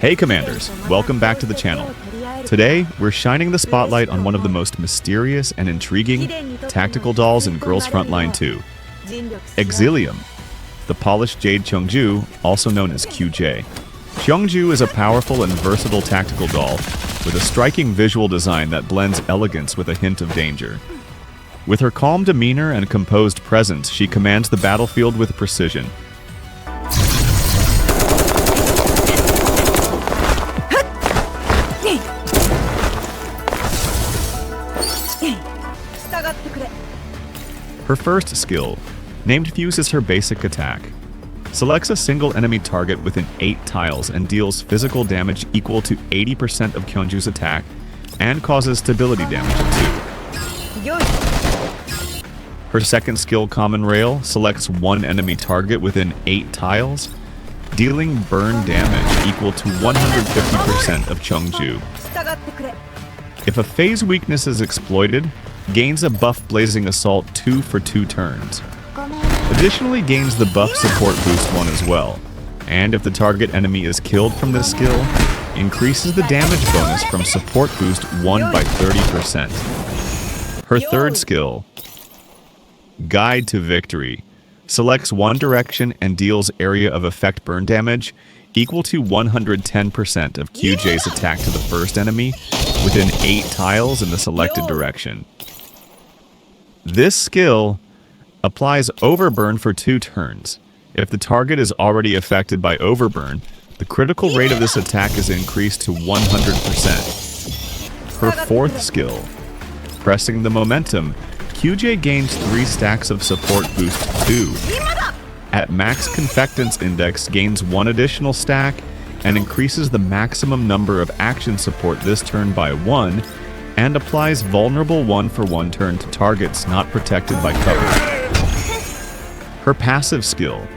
Hey Commanders, welcome back to the channel. Today, we're shining the spotlight on one of the most mysterious and intriguing tactical dolls in Girls Frontline 2, Exilium, the polished jade Qiongjiu, also known as QJ. Qiongjiu is a powerful and versatile tactical doll with a striking visual design that blends elegance with a hint of danger. With her calm demeanor and composed presence, she commands the battlefield with precision. Her first skill, named Fuse, is her basic attack. Selects a single enemy target within 8 tiles and deals physical damage equal to 80% of Qiongjiu's attack and causes stability damage too. Her second skill, Common Rail, selects one enemy target within 8 tiles, dealing burn damage equal to 150% of Qiongjiu. If a phase weakness is exploited, gains a buff Blazing Assault 2 for 2 turns. Additionally, gains the buff Support Boost 1 as well, and if the target enemy is killed from this skill, increases the damage bonus from Support Boost 1 by 30%. Her third skill, Guide to Victory, selects one direction and deals area of effect burn damage equal to 110% of QJ's attack to the first enemy within 8 tiles in the selected direction. This skill applies Overburn for 2 turns. If the target is already affected by Overburn, the critical rate of this attack is increased to 100%. Her fourth skill, Pressing the Momentum, QJ gains 3 stacks of Support Boost 2. At max Confectance Index, gains 1 additional stack and increases the maximum number of action support this turn by 1, and applies Vulnerable 1 for 1 turn to targets not protected by cover. Her passive skill,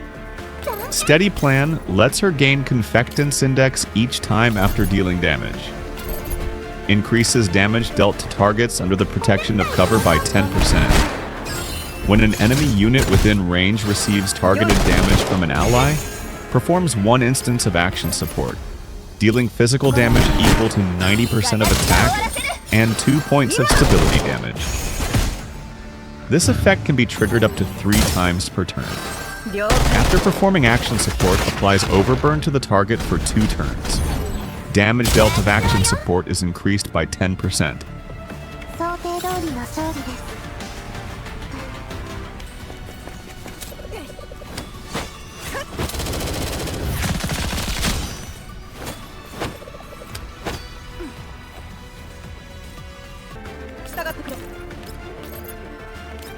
Steady Plan, lets her gain Confectance Index each time after dealing damage. Increases damage dealt to targets under the protection of cover by 10%. When an enemy unit within range receives targeted damage from an ally, performs 1 instance of action support, dealing physical damage equal to 90% of attack and 2 points of stability damage. This effect can be triggered up to 3 times per turn. After performing action support, applies Overburn to the target for 2 turns. Damage dealt of action support is increased by 10%.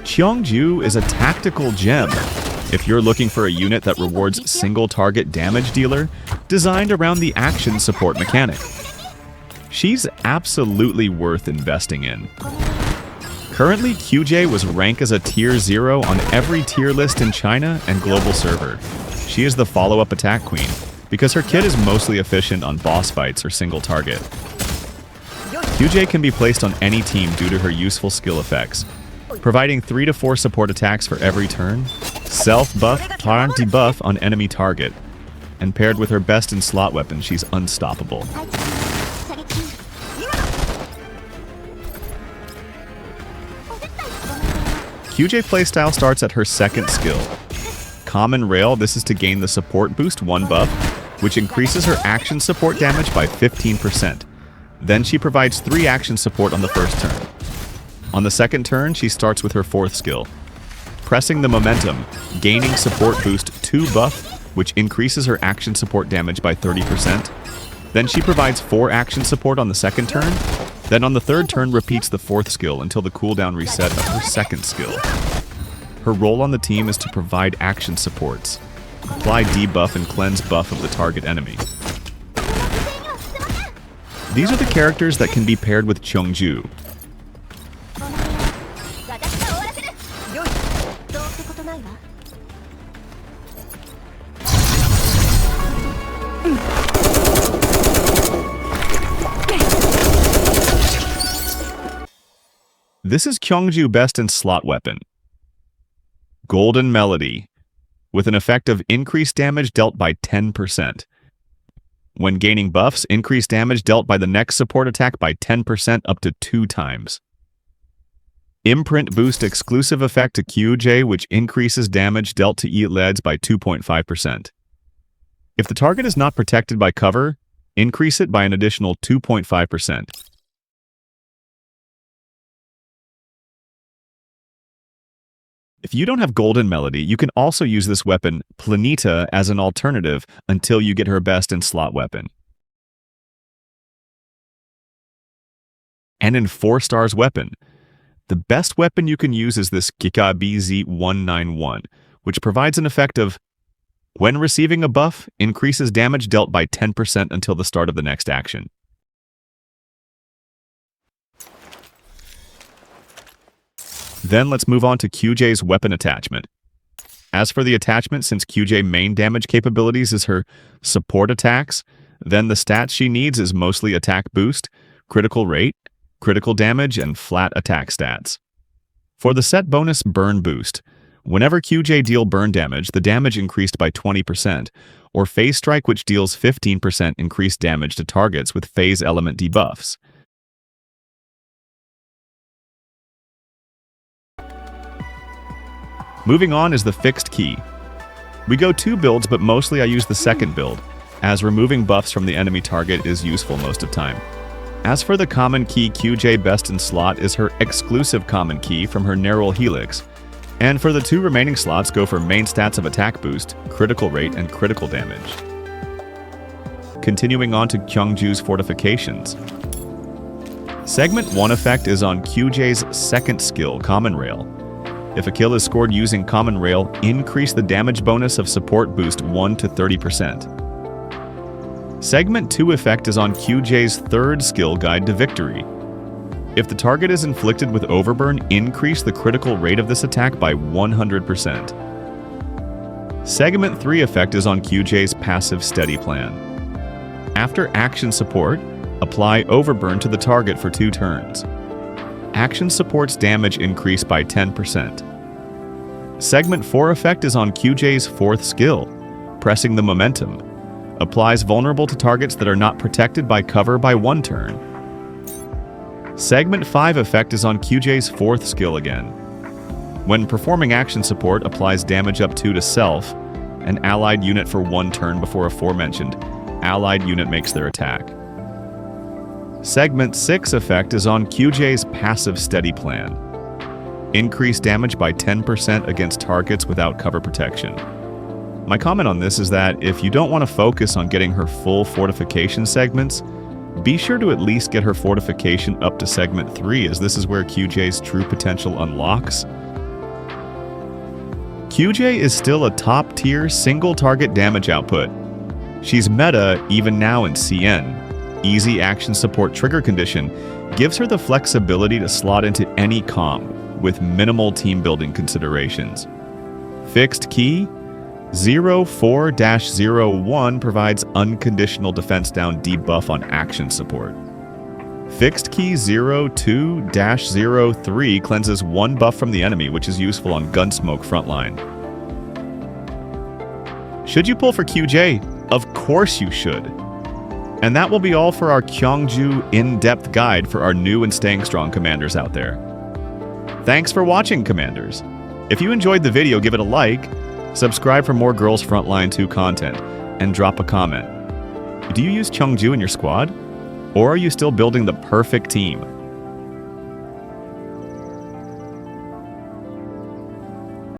Qiongjiu is a tactical gem. If you're looking for a unit that rewards single target damage dealer, designed around the action support mechanic, she's absolutely worth investing in. Currently, QJ was ranked as a tier 0 on every tier list in China and global server. She is the follow-up attack queen, because her kit is mostly efficient on boss fights or single target. QJ can be placed on any team due to her useful skill effects, providing 3 to 4 support attacks for every turn, self-buff, parent debuff on enemy target, and paired with her best-in-slot weapon, she's unstoppable. QJ playstyle starts at her second skill, Common Rail. This is to gain the Support Boost 1 buff, which increases her action support damage by 15%. Then she provides 3 action support on the first turn. On the second turn, she starts with her fourth skill, Pressing the Momentum, gaining Support Boost 2 buff, which increases her action support damage by 30%. Then she provides 4 action support on the second turn. Then on the third turn, repeats the fourth skill until the cooldown reset of her second skill. Her role on the team is to provide action supports, apply debuff and cleanse buff of the target enemy. These are the characters that can be paired with Qiongjiu. This is Qiongjiu best in slot weapon, Golden Melody, with an effect of increased damage dealt by 10%. When gaining buffs, increase damage dealt by the next support attack by 10% up to 2 times. Imprint boost exclusive effect to Qiongjiu, which increases damage dealt to leads by 2.5%. If the target is not protected by cover, increase it by an additional 2.5%. If you don't have Golden Melody, you can also use this weapon, Planeta, as an alternative until you get her best in slot weapon. And in 4 stars weapon, the best weapon you can use is this GFL2 which provides an effect of, when receiving a buff, increases damage dealt by 10% until the start of the next action. Then let's move on to Qiongjiu's weapon attachment. As for the attachment, since Qiongjiu's main damage capabilities is her support attacks, then the stats she needs is mostly attack boost, critical rate, critical damage, and flat attack stats. For the set bonus burn boost, whenever Qiongjiu deal burn damage, the damage increased by 20%, or phase strike, which deals 15% increased damage to targets with phase element debuffs. Moving on is the fixed key. We go 2 builds, but mostly I use the second build, as removing buffs from the enemy target is useful most of the time. As for the common key, Qiongjiu best in slot is her exclusive common key from her Neural Helix, and for the 2 remaining slots go for main stats of attack boost, critical rate, and critical damage. Continuing on to Qiongjiu's fortifications. Segment 1 effect is on Qiongjiu's second skill, Common Rail. If a kill is scored using Common Rail, increase the damage bonus of support boost 1 to 30%. Segment 2 effect is on Qiongjiu's third skill, Guide to Victory. If the target is inflicted with Overburn, increase the critical rate of this attack by 100%. Segment 3 effect is on Qiongjiu's passive Steady Plan. After action support, apply Overburn to the target for 2 turns. Action support's damage increase by 10%. Segment 4 effect is on Qiongjiu's fourth skill, Pressing the Momentum. Applies vulnerable to targets that are not protected by cover by 1 turn. Segment 5 effect is on Qiongjiu's fourth skill again. When performing action support, applies damage up to self, an allied unit for 1 turn before aforementioned allied unit makes their attack. Segment 6 effect is on Qiongjiu's passive Steady Plan. Increase damage by 10% against targets without cover protection. My comment on this is that if you don't want to focus on getting her full fortification segments, be sure to at least get her fortification up to segment 3, as this is where Qiongjiu's true potential unlocks. Qiongjiu is still a top-tier single-target damage output. She's meta even now in CN. Easy action support trigger condition gives her the flexibility to slot into any comp with minimal team building considerations. Fixed key 04-01 provides unconditional defense down debuff on action support. Fixed key 02-03 cleanses 1 buff from the enemy, which is useful on Gunsmoke Frontline. Should you pull for Qiongjiu? Of course you should. And that will be all for our Qiongjiu in-depth guide for our new and staying strong commanders out there. Thanks for watching, commanders. If you enjoyed the video, give it a like, subscribe for more Girls Frontline 2 content, and drop a comment. Do you use Qiongjiu in your squad? Or are you still building the perfect team?